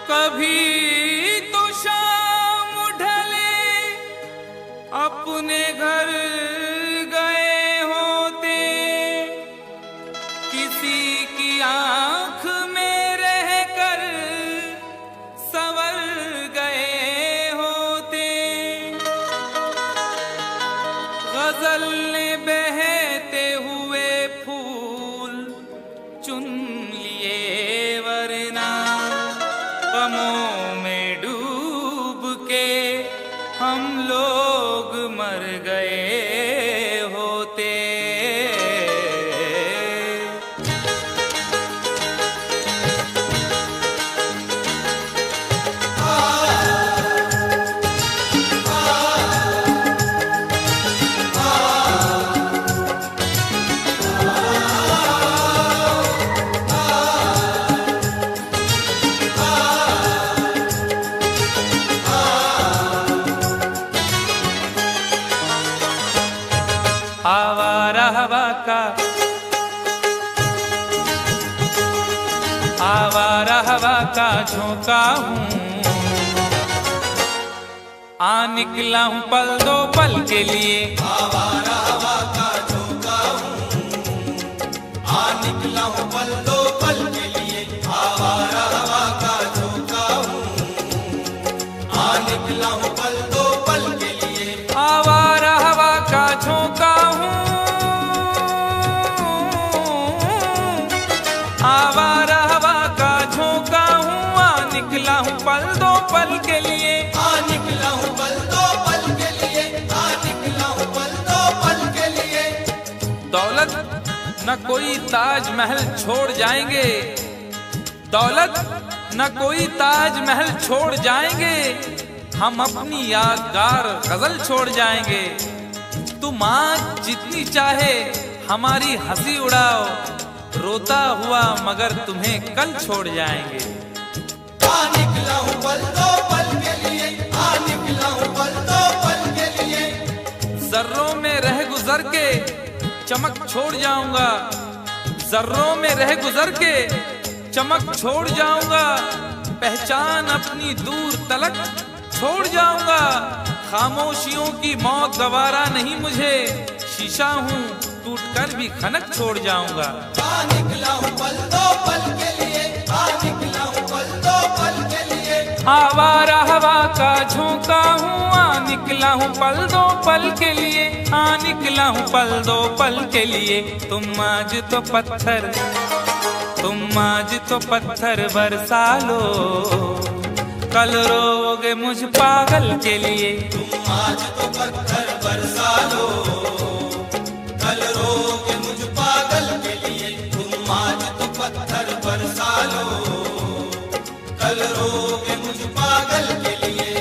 कभी तो शाम ढले अपने घर गए होते, किसी की आंख में रहकर संवर गए होते। गजल ने बहते हुए फूल चुन लिए, वरना गमों में डूब के हम लोग मर गए होते। आवारा हवा का झोंका हूँ, आ निकला हूँ पल दो पल के लिए। आवारा हवा का झोंका हूँ, आ निकला हूँ पल दो पल के लिए। आवारा हवा का झोंका हूँ, आ निकला हूँ पल दो पल के लिए। आवारा हवा का झोंका हूँ, आवारा हवा का झोंका हूँ, आ निकला हूँ पल दो पल के लिए। आ निकला हूँ पल दो पल के लिए, आ निकला हूँ पल दो पल के लिए। दौलत न कोई ताजमहल छोड़ जाएंगे, दौलत न कोई ताजमहल छोड़ जाएंगे, हम अपनी यादगार गजल छोड़ जाएंगे। तुम आज जितनी चाहे हमारी हंसी उड़ाओ, रोता हुआ मगर तुम्हें कल छोड़ जाएंगे। आ निकला हूँ पल दो पल के लिए, आ निकला हूँ पल दो पल के लिए। जर्रों में रह गुजर के चमक छोड़ जाऊंगा, जर्रों में रह गुजर के चमक छोड़ जाऊंगा, पहचान अपनी दूर तलक छोड़ जाऊंगा। खामोशियों की मौत गवारा नहीं मुझे, शीशा हूँ टूट कर भी खनक छोड़ जाऊंगा। आ निकला हूँ पल दो पल के लिए, आ निकला हूँ पल दो पल के लिए। आवारा हवा का झोंका हूँ, आ निकला हूँ पल दो पल के लिए, आ निकला हूँ पल दो पल के लिए। तुम आज तो पत्थर, तुम आज तो पत्थर बरसा लो, कल रोगे मुझ पागल के लिए। तुम आज तो पत्थर बरसा लो, कल रोगे मुझ पागल के लिए। तुम आज तो पत्थर बरसा लो, कल रोगे मुझ पागल के लिए।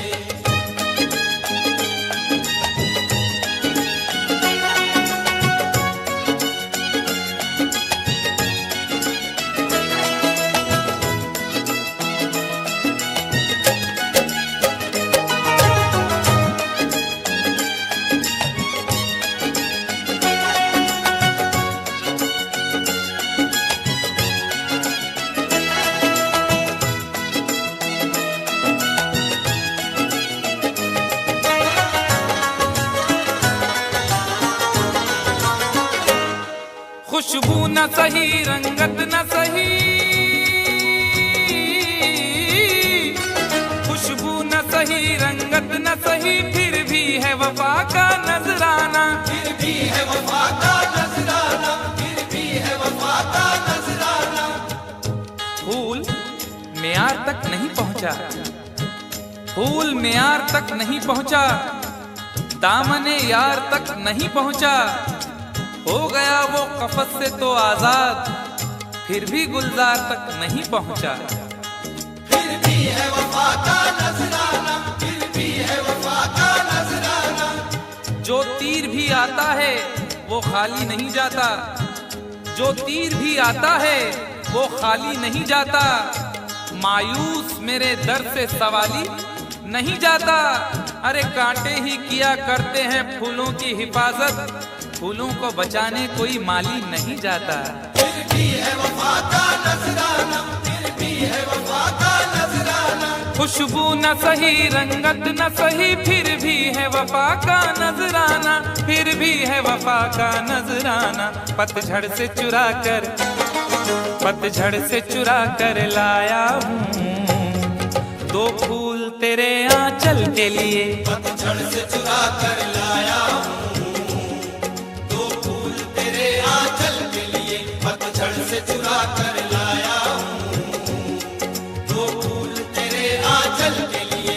खुशबू न सही, रंगत न सही, खुशबू न सही, रंगत न सही, फिर भी है वफा का नजराना। फिर भी है वफा का नजराना, फिर भी है वफा का नजराना। फूल मेयार तक नहीं पहुंचा, फूल मेयार तक नहीं पहुंचा, दामने यार तक नहीं पहुंचा, हो गया वो कफस से तो आजाद, फिर भी गुलजार तक नहीं पहुंचा। फिर भी है वफा का नजराना, फिर भी है वफा का नजराना। जो तीर भी आता है वो खाली नहीं जाता, जो तीर भी आता है वो खाली नहीं जाता, मायूस मेरे दर से सवाली नहीं जाता। अरे कांटे ही किया करते हैं फूलों की हिफाजत, फूलों को बचाने कोई माली नहीं जाता। फिर भी है वफा का नजराना, फिर भी है वफा का नजराना। खुशबू न सही, रंगत न सही, फिर भी है वफा का नजराना, फिर भी है वफा का नजराना। पतझड़ से चुरा कर लाया हूँ दो फूल तेरे आंचल के लिए। पतझड़ से चुरा कर लाया हूँ दो फूल तेरे आंचल के लिए। पतझड़ से चुरा कर लाया हूँ दो फूल तेरे आंचल के लिए।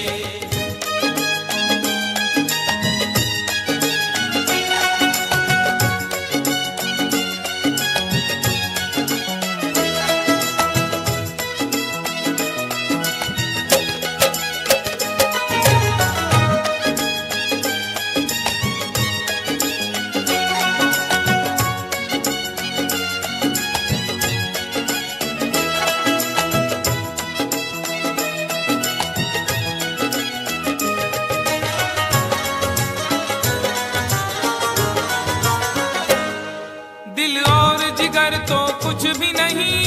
दिल और जिगर तो कुछ भी नहीं,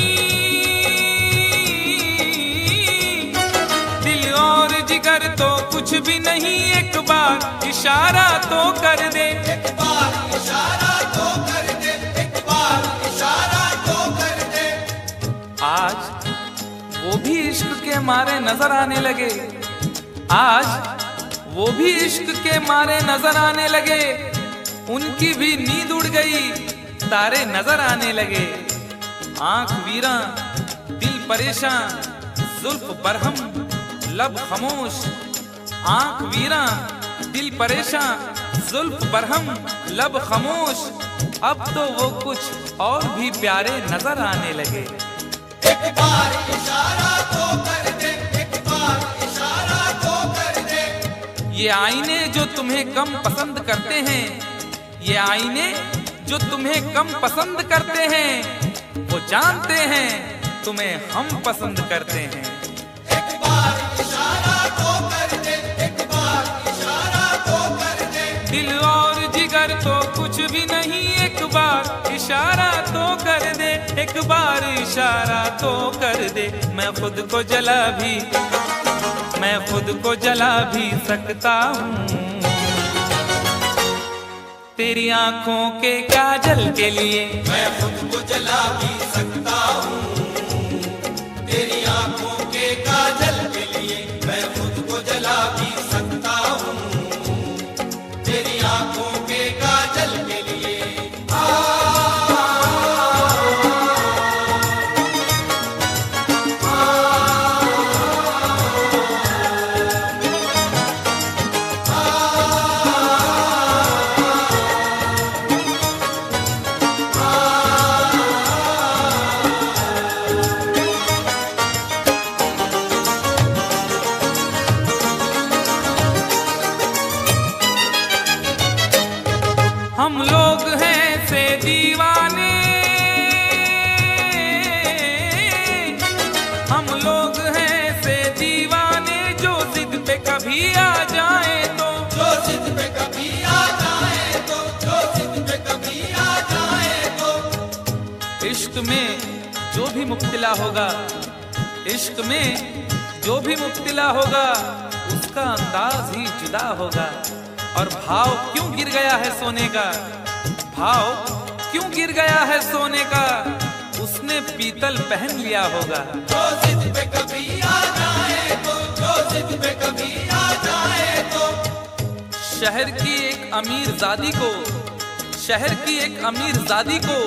दिल और जिगर तो कुछ भी नहीं, एक बार इशारा तो कर दे। एक बार इशारा तो कर दे, एक बार इशारा तो कर दे। आज वो भी इश्क के मारे नजर आने लगे, आज वो भी इश्क के मारे नजर आने लगे। उनकी भी नींद उड़ गई, तारे नजर आने लगे। आंख वीरा दिल परेशान, जुल्फ बरहम लब खामोश। आंख वीरा दिल परेशान, जुल्फ बरहम लब खामोश। अब तो वो कुछ और भी प्यारे नजर आने लगे। एक बार इशारा तो कर दे, एक बार इशारा तो कर दे। ये आईने जो तुम्हें कम पसंद करते हैं, ये आईने जो तुम्हें कम पसंद करते हैं, वो जानते हैं तुम्हें हम पसंद करते हैं। एक बार इशारा तो कर दे, एक बार इशारा तो कर दे। दिल और जिगर तो कुछ भी नहीं, एक बार इशारा तो कर दे, एक बार इशारा तो कर दे। मैं खुद को जला भी सकता हूँ तेरी आंखों के काजल के लिए। मैं खुद को जला भी सकता हूँ तेरी आंखों के काजल के लिए। मैं खुद को जला भी सकता हूँ तेरी आंखों के काजल के लिए। हम लोग हैं से दीवाने, हम लोग हैं से दीवाने, जो जिद पे कभी आ जाए तो, जो जिद पे कभी आ जाए तो, जो जिद पे कभी आ जाए तो। इश्क में जो भी मुब्तला होगा, इश्क में जो भी मुब्तला होगा, उसका अंदाज ही जुदा होगा। और भाव क्यों गिर गया है सोने का, भाव क्यों गिर गया है सोने का, उसने पीतल पहन लिया होगा। जो जिद पे कभी आ जाए तो, जो जिद पे कभी आ जाए तो। शहर की एक अमीरजादी को, शहर की एक अमीरजादी को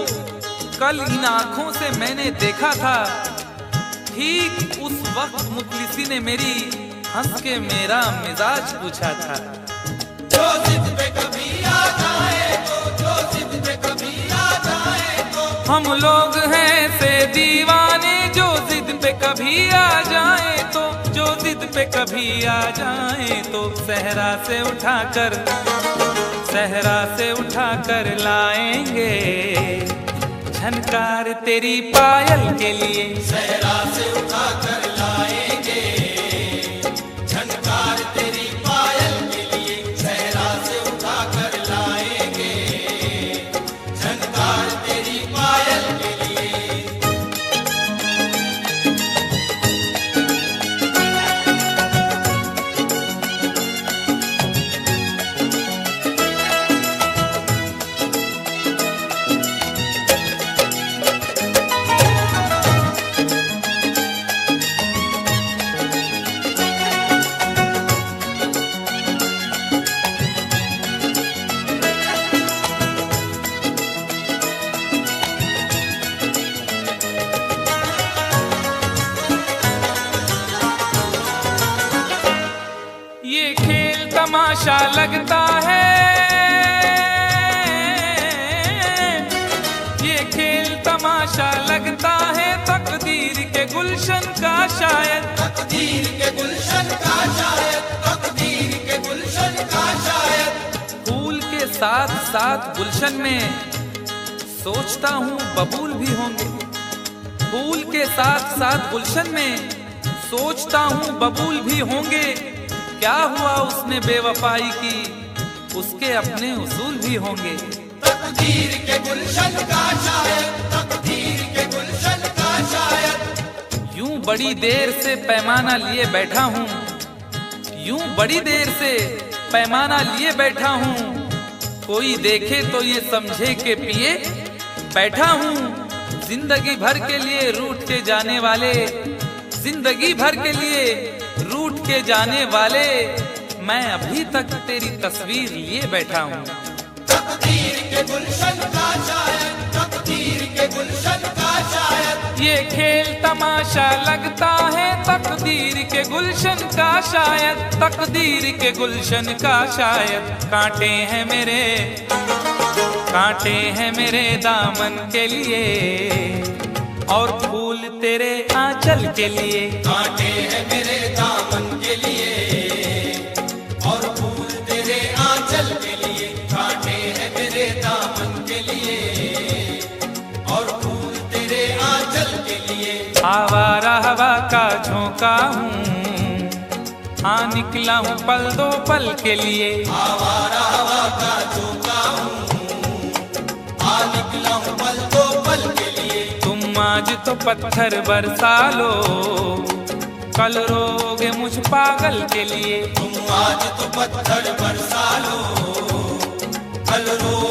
कल इन आंखों से मैंने देखा था। ठीक उस वक्त मुखलिसी ने मेरी हंस के मेरा मिजाज पूछा था। जो जिद पे कभी आ जाए तो, जो जिद पे कभी आ जाए तो। हम लोग हैं से दीवाने, जो जिद पे कभी आ जाए तो, जो जिद पे कभी आ जाए तो। सहरा से उठाकर लाएंगे झनकार तेरी पायल के लिए। सहरा से उठा कर लाएंगे झनकार तेरी पायल के लिए। सहरा से उठा कर लाएंगे झनकार तेरी पायल के लिए। तमाशा लगता है, ये खेल तमाशा लगता है, तकदीर के गुलशन का शायद, तकदीर के गुलशन का शायद, तकदीर के गुलशन का शायद। फूल के साथ साथ गुलशन में सोचता हूँ बबूल भी होंगे। फूल के साथ साथ गुलशन में सोचता हूँ बबूल भी होंगे। क्या हुआ उसने बेवफाई की, उसके अपने उसूल भी होंगे। तकदीर के गुलशन का शायद, तकदीर के गुलशन का शायद। यूं बड़ी देर से पैमाना लिए बैठा हूँ, यूं बड़ी देर से पैमाना लिए बैठा हूँ। कोई देखे तो ये समझे के पिए बैठा हूँ। जिंदगी भर के लिए रूठ के जाने वाले, जिंदगी भर के लिए रूठ के जाने वाले, मैं अभी तक तेरी तस्वीर लिए बैठा हूँ। तकदीर के गुलशन का शायद, तकदीर के गुलशन का शायद। ये खेल तमाशा लगता है, तकदीर के गुलशन का शायद, तकदीर के गुलशन का शायद। कांटे हैं मेरे, कांटे हैं मेरे दामन के लिए, और फूल तेरे आंचल के लिए। कांटे हैं मेरे दामन के लिए, और फूल तेरे आंचल के लिए। कांटे हैं मेरे दामन के लिए, और फूल तेरे आंचल के लिए। आवारा हवा का झोंका हूँ, हाँ निकला हूँ पल दो पल के लिए। आवारा हवा का झोंका हूँ, आ निकला हूँ पल दो पल के लिए। तुम आज तो पत्थर बरसा लो, कल रोगे मुझ पागल के लिए। तुम आज तो पत्थर बरसा लो, कल रो